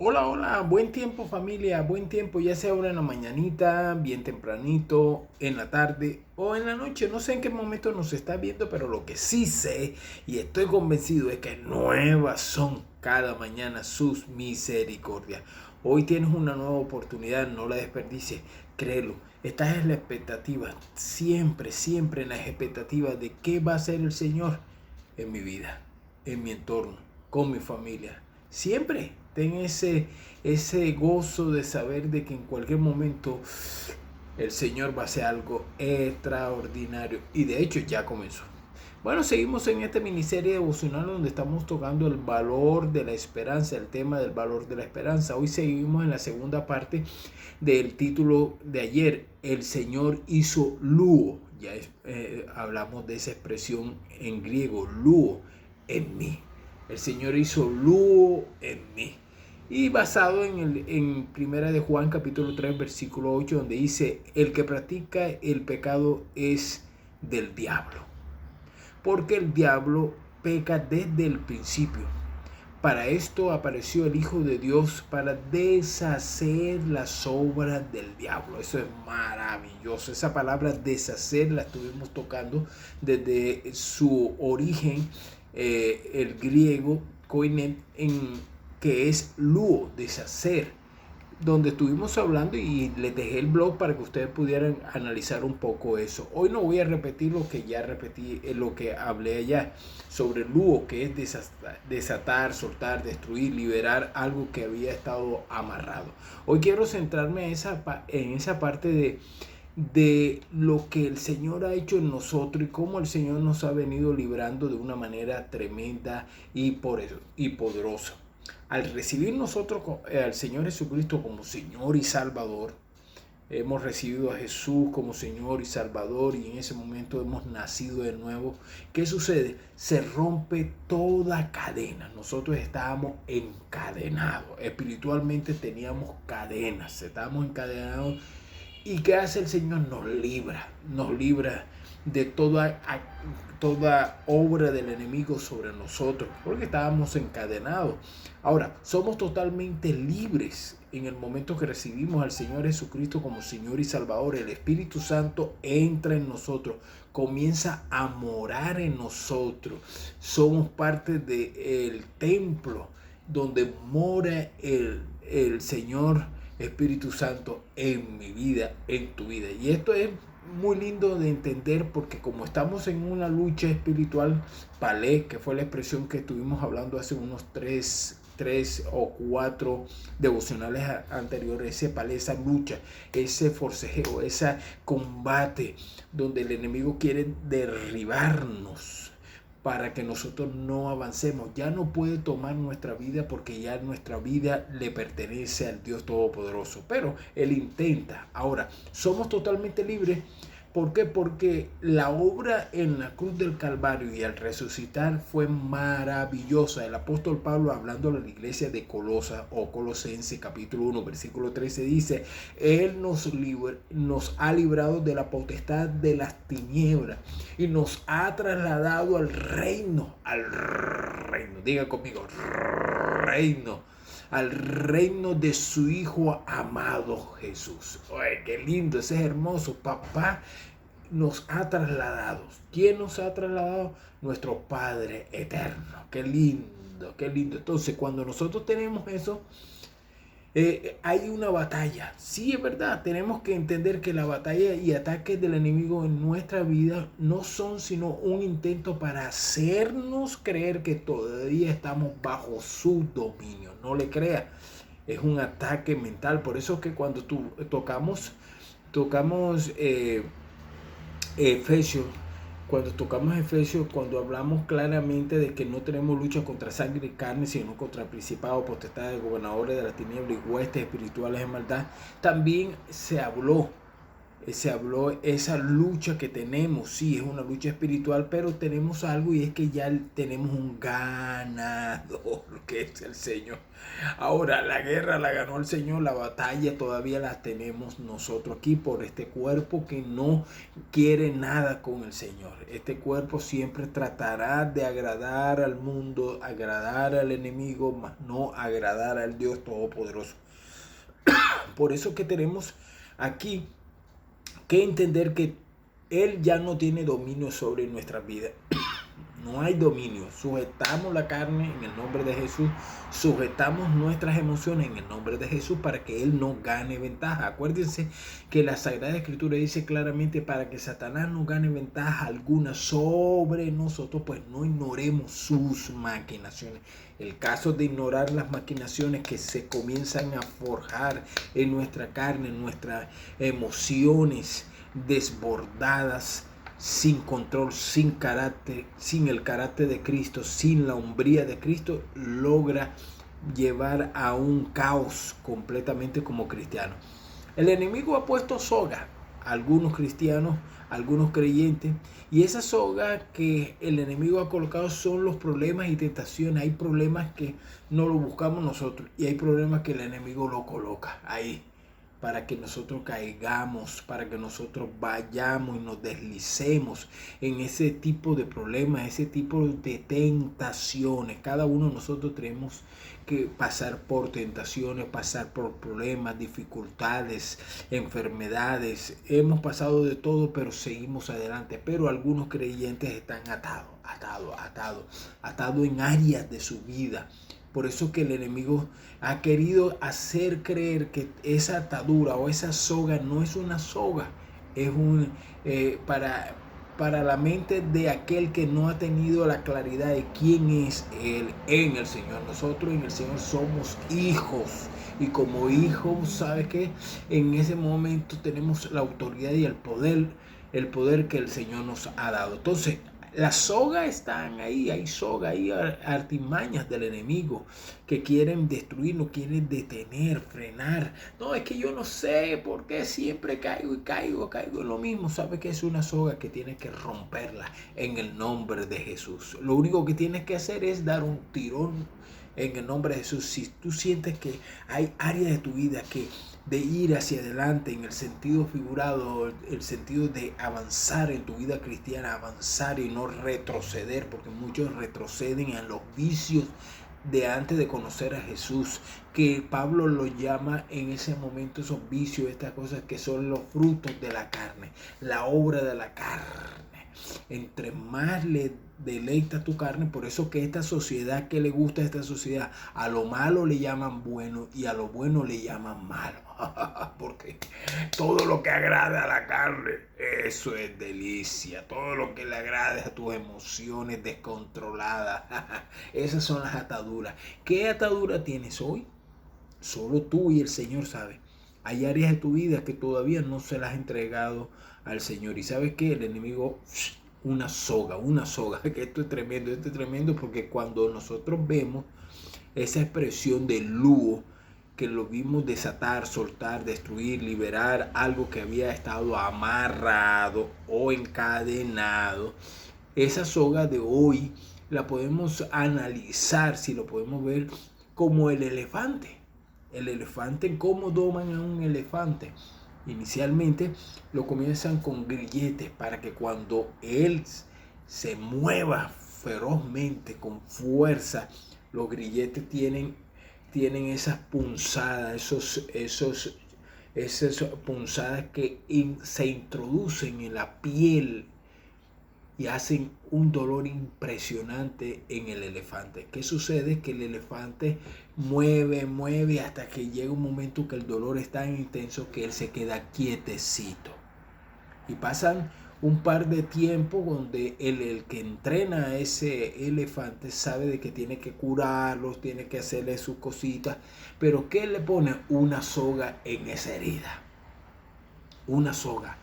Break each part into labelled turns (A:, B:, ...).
A: Hola, hola, buen tiempo familia, buen tiempo, ya sea ahora en la mañanita, bien tempranito, en la tarde o en la noche. No sé en qué momento nos está viendo, pero lo que sí sé y estoy convencido es que nuevas son cada mañana sus misericordias. Hoy tienes una nueva oportunidad, no la desperdicies, créelo. Estás en la expectativa, siempre, siempre en las expectativas de qué va a hacer el Señor en mi vida, en mi entorno, con mi familia. Siempre ten ese gozo de saber de que en cualquier momento el Señor va a hacer algo extraordinario. Y de hecho ya comenzó. Bueno, seguimos en esta miniserie devocional donde estamos tocando el valor de la esperanza, el tema del valor de la esperanza. Hoy seguimos en la segunda parte del título de ayer, El Señor hizo luo. Hablamos de esa expresión en griego, luo, en mí. El Señor hizo luo en mí. Y basado en Primera de Juan capítulo 3 versículo 8 donde dice, el que practica el pecado es del diablo. Porque el diablo peca desde el principio. Para esto apareció el Hijo de Dios para deshacer las obras del diablo. Eso es maravilloso. Esa palabra deshacer la estuvimos tocando desde su origen, el griego koine, que es luo, deshacer, donde estuvimos hablando y les dejé el blog para que ustedes pudieran analizar un poco eso. Hoy no voy a repetir lo que ya repetí, lo que hablé allá sobre el luo, que es desatar, soltar, destruir, liberar algo que había estado amarrado. Hoy quiero centrarme en esa parte de lo que el Señor ha hecho en nosotros y cómo el Señor nos ha venido librando de una manera tremenda y poderosa. Al recibir nosotros al Señor Jesucristo como Señor y Salvador, hemos recibido a Jesús como Señor y Salvador y en ese momento hemos nacido de nuevo. ¿Qué sucede? Se rompe toda cadena. Nosotros estábamos encadenados. Espiritualmente teníamos cadenas. Estábamos encadenados. ¿Y qué hace el Señor? Nos libra de toda obra del enemigo sobre nosotros, porque estábamos encadenados. Ahora, somos totalmente libres en el momento que recibimos al Señor Jesucristo como Señor y Salvador. El Espíritu Santo entra en nosotros, comienza a morar en nosotros. Somos parte del templo donde mora el Señor Espíritu Santo en mi vida, en tu vida. Y esto es muy lindo de entender porque como estamos en una lucha espiritual, palé, que fue la expresión que estuvimos hablando hace unos tres o cuatro devocionales anteriores, ese palé, esa lucha, ese forcejeo, ese combate donde el enemigo quiere derribarnos para que nosotros no avancemos. Ya no puede tomar nuestra vida porque ya nuestra vida le pertenece al Dios Todopoderoso. Pero Él intenta. Ahora, somos totalmente libres. ¿Por qué? Porque la obra en la cruz del Calvario y al resucitar fue maravillosa. El apóstol Pablo, hablando a la iglesia de Colosa o Colosense, capítulo 1, versículo 13, dice, Él nos ha librado de la potestad de las tinieblas y nos ha trasladado al reino, diga conmigo, al reino de su Hijo amado Jesús. Oye, qué lindo, ese es hermoso. Papá nos ha trasladado. ¿Quién nos ha trasladado? Nuestro Padre eterno. Qué lindo, qué lindo. Entonces, cuando nosotros tenemos eso, hay una batalla. Sí, es verdad, tenemos que entender que la batalla y ataques del enemigo en nuestra vida no son sino un intento para hacernos creer que todavía estamos bajo su dominio. No le crea, es un ataque mental. Por eso es que cuando tocamos Efesios, cuando hablamos claramente de que no tenemos lucha contra sangre y carne, sino contra principados, potestades, gobernadores de las tinieblas y huestes espirituales de maldad, también se habló Se habló esa lucha que tenemos. Sí, es una lucha espiritual, pero tenemos algo, y es que ya tenemos un ganador, que es el Señor. Ahora, la guerra la ganó el Señor, la batalla todavía la tenemos nosotros aquí por este cuerpo que no quiere nada con el Señor. Este cuerpo siempre tratará de agradar al mundo, agradar al enemigo, mas no agradar al Dios Todopoderoso. Por eso que tenemos aquí que entender que Él ya no tiene dominio sobre nuestra vida. No hay dominio. Sujetamos la carne en el nombre de Jesús. Sujetamos nuestras emociones en el nombre de Jesús para que Él no gane ventaja. Acuérdense que la Sagrada Escritura dice claramente: para que Satanás no gane ventaja alguna sobre nosotros, pues no ignoremos sus maquinaciones. El caso de ignorar las maquinaciones que se comienzan a forjar en nuestra carne, en nuestras emociones desbordadas, sin control, sin carácter, sin el carácter de Cristo, sin la hombría de Cristo, logra llevar a un caos completamente como cristiano. El enemigo ha puesto soga a algunos cristianos, a algunos creyentes, y esa soga que el enemigo ha colocado son los problemas y tentaciones. Hay problemas que no lo buscamos nosotros, y hay problemas que el enemigo lo coloca ahí para que nosotros caigamos, para que nosotros vayamos y nos deslicemos en ese tipo de problemas, ese tipo de tentaciones. Cada uno de nosotros tenemos que pasar por tentaciones, pasar por problemas, dificultades, enfermedades. Hemos pasado de todo, pero seguimos adelante. Pero algunos creyentes están atados en áreas de su vida. Por eso que el enemigo ha querido hacer creer que esa atadura o esa soga no es una soga, es para la mente de aquel que no ha tenido la claridad de quién es Él en el Señor. Nosotros en el Señor somos hijos, y como hijos, ¿sabe qué? En ese momento tenemos la autoridad y el poder que el Señor nos ha dado. Entonces, las sogas están ahí, hay soga, hay artimañas del enemigo que quieren destruirnos, quieren detener, frenar. No, es que yo no sé por qué siempre caigo en lo mismo. Sabe que es una soga que tienes que romperla en el nombre de Jesús. Lo único que tienes que hacer es dar un tirón en el nombre de Jesús. Si tú sientes que hay áreas de tu vida que de ir hacia adelante en el sentido figurado, el sentido de avanzar en tu vida cristiana, avanzar y no retroceder, porque muchos retroceden en los vicios de antes de conocer a Jesús, que Pablo lo llama en ese momento esos vicios, estas cosas que son los frutos de la carne, la obra de la carne. Entre más le deleita tu carne, por eso que esta sociedad, que le gusta a esta sociedad, a lo malo le llaman bueno y a lo bueno le llaman malo. Porque todo lo que agrada a la carne, eso es delicia. Todo lo que le agrade a tus emociones descontroladas, esas son las ataduras. ¿Qué atadura tienes hoy? Solo tú y el Señor saben. Hay áreas de tu vida que todavía no se las has entregado al Señor. Y sabes que el enemigo, una soga, que esto es tremendo, porque cuando nosotros vemos esa expresión de lujo, que lo vimos desatar, soltar, destruir, liberar algo que había estado amarrado o encadenado, esa soga de hoy la podemos analizar, si lo podemos ver, como el elefante. El elefante, ¿cómo doman a un elefante? Inicialmente lo comienzan con grilletes para que cuando él se mueva ferozmente, con fuerza, los grilletes tienen esas punzadas, esas punzadas que se introducen en la piel y hacen un dolor impresionante en el elefante. ¿Qué sucede? Que el elefante mueve hasta que llega un momento que el dolor es tan intenso que él se queda quietecito. Y pasan un par de tiempo donde el que entrena a ese elefante sabe de que tiene que curarlos, tiene que hacerle sus cositas, pero ¿qué le pone? Una soga en esa herida. Una soga.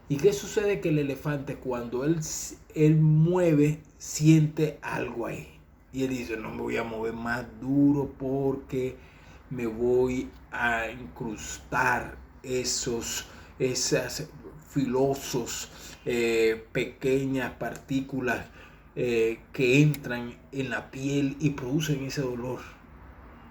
A: ¿Y qué sucede? Que el elefante, cuando él mueve, siente algo ahí. Y él dice: no me voy a mover más duro porque me voy a incrustar esas filosos, pequeñas partículas que entran en la piel y producen ese dolor.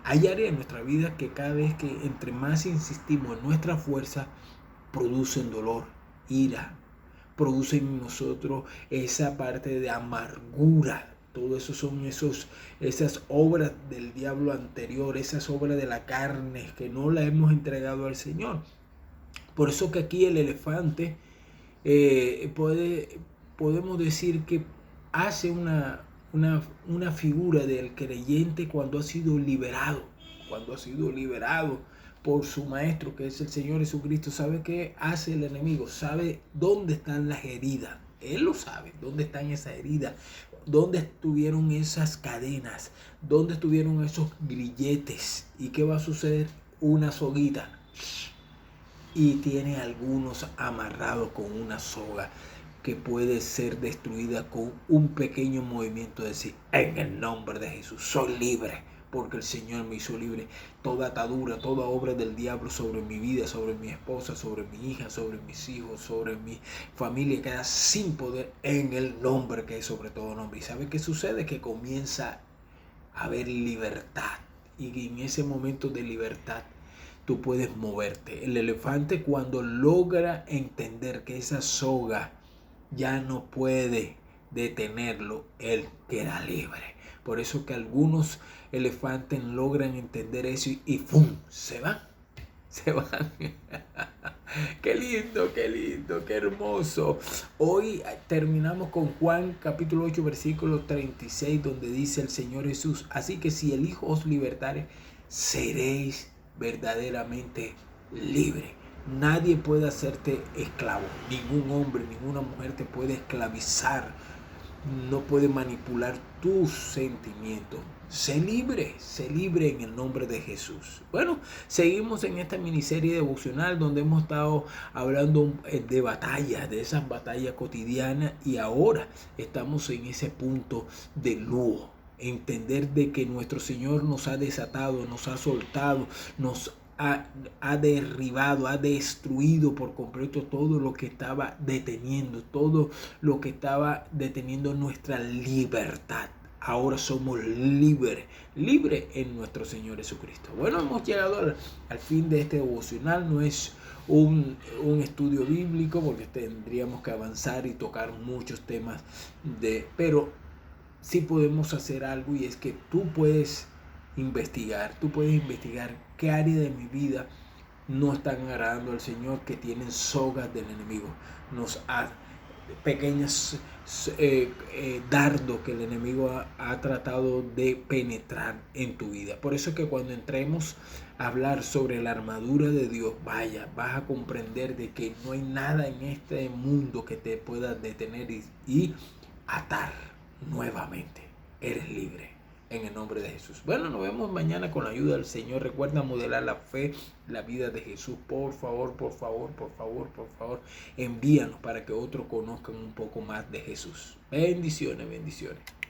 A: Hay áreas en nuestra vida que cada vez que entre más insistimos en nuestra fuerza, producen dolor, ira, producen en nosotros esa parte de amargura. Todo eso son esas obras del diablo anterior, esas obras de la carne que no la hemos entregado al Señor. Por eso que aquí el elefante podemos decir que hace una figura del creyente cuando ha sido liberado por su maestro, que es el Señor Jesucristo. ¿Sabe qué hace el enemigo? Sabe dónde están las heridas. Él lo sabe, dónde están esas heridas, dónde estuvieron esas cadenas, dónde estuvieron esos grilletes. ¿Y qué va a suceder? Una soguita. Y tiene algunos amarrados con una soga que puede ser destruida con un pequeño movimiento de decir, en el nombre de Jesús, soy libre, porque el Señor me hizo libre. Toda atadura, toda obra del diablo sobre mi vida, sobre mi esposa, sobre mi hija, sobre mis hijos, sobre mi familia, queda sin poder en el nombre que es sobre todo nombre. ¿Y sabe qué sucede? Que comienza a haber libertad. Y en ese momento de libertad, tú puedes moverte. El elefante, cuando logra entender que esa soga ya no puede detenerlo, él queda libre. Por eso que algunos elefantes logran entender eso y ¡pum! Se van. Qué lindo, qué hermoso. Hoy terminamos con Juan capítulo 8 versículo 36, donde dice el Señor Jesús, así que si el Hijo os libertare, seréis verdaderamente libre. Nadie puede hacerte esclavo. Ningún hombre, ninguna mujer te puede esclavizar. No puede manipular tus sentimientos. Sé libre en el nombre de Jesús. Bueno, seguimos en esta miniserie devocional donde hemos estado hablando de batallas, de esas batallas cotidianas, y ahora estamos en ese punto de lujo. Entender de que nuestro Señor nos ha desatado, nos ha soltado, nos ha derribado, ha destruido por completo todo lo que estaba deteniendo, todo lo que estaba deteniendo nuestra libertad. Ahora somos libres en nuestro Señor Jesucristo. Bueno, hemos llegado al fin de este devocional. No es un estudio bíblico porque tendríamos que avanzar y tocar muchos temas, pero sí podemos hacer algo, y es que tú puedes investigar qué área de mi vida no están agradando al Señor, que tienen sogas del enemigo, pequeñas dardos que el enemigo ha tratado de penetrar en tu vida. Por eso es que cuando entremos a hablar sobre la armadura de Dios, vas a comprender de que no hay nada en este mundo que te pueda detener y atar nuevamente. Eres libre en el nombre de Jesús. Bueno, nos vemos mañana con la ayuda del Señor. Recuerda modelar la fe, la vida de Jesús. Por favor, envíanos para que otros conozcan un poco más de Jesús. Bendiciones.